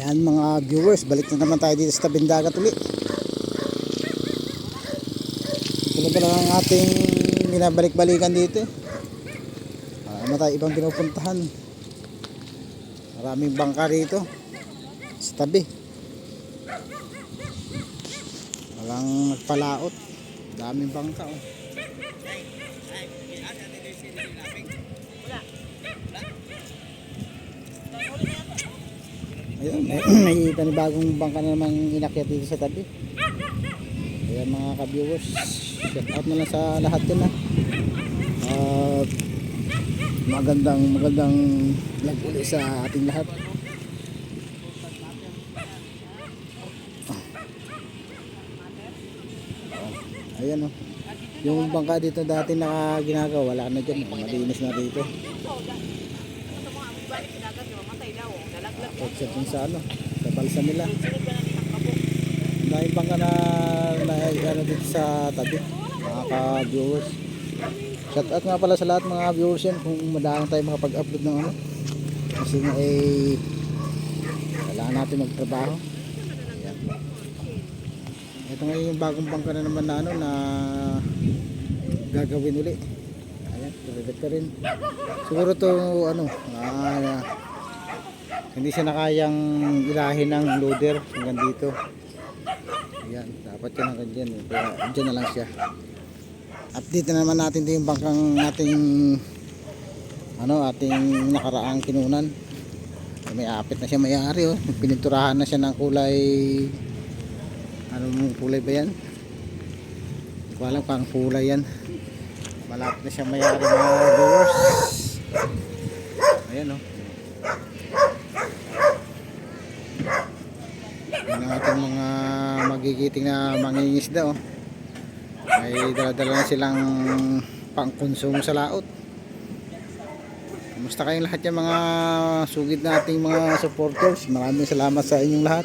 Yan mga viewers, balik na naman tayo dito sa tabing dagat ulit. Ito na lang ang ating binabalik-balikan dito. Ano tayo ibang pinupuntahan. Maraming bangka rito sa tabi. Walang nagpalaot. Daming bangka oh. Ayun, may panibagong bangka na naman inakyat dito sa tabi. Ayan mga ka-viewers, shout out na lang sa lahat yun at magandang vlog ulit sa ating lahat. Ayan oh, yung bangka dito dati na ginagawa wala na dyan, malinis na dito. Tapos dun sa ano, sa balsa nila. Dahil bangka na ano dito sa tabi, mga ka-viewers. Shout out nga pala sa lahat mga viewers yan kung madaan tayo makapag-upload ng ano. Kasi nga kailangan natin magtrabaho. Ayan. Ito ngayon yung bagong bangka na naman na ano na gagawin uli. Ayan, tuloy ka rin. Siguro to ano, hindi siya nakayang ilahin ng loader hanggang dito. Ayan, dapat yan hanggang dyan. Kaya dyan na lang siya. Update na naman natin ito yung bangkang ating nakaraang kinunan. May apit na siya may-ari oh. Pininturahan na siya ng kulay, ano mong kulay ba yan? Hindi ko alam kung kulay yan. Malapit na siya may-ari mga viewers. Ayan oh. Yan ang ating mga magigiting na mangingisda oh. May dala-dala na silang pangkonsumo sa laot. Kumusta kayong lahat yung mga sugid nating mga supporters? Maraming salamat sa inyong lahat.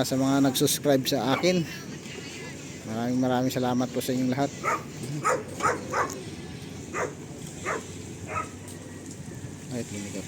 Sa mga nag-subscribe sa akin, maraming salamat po sa inyong lahat. Ay, tingnan ko.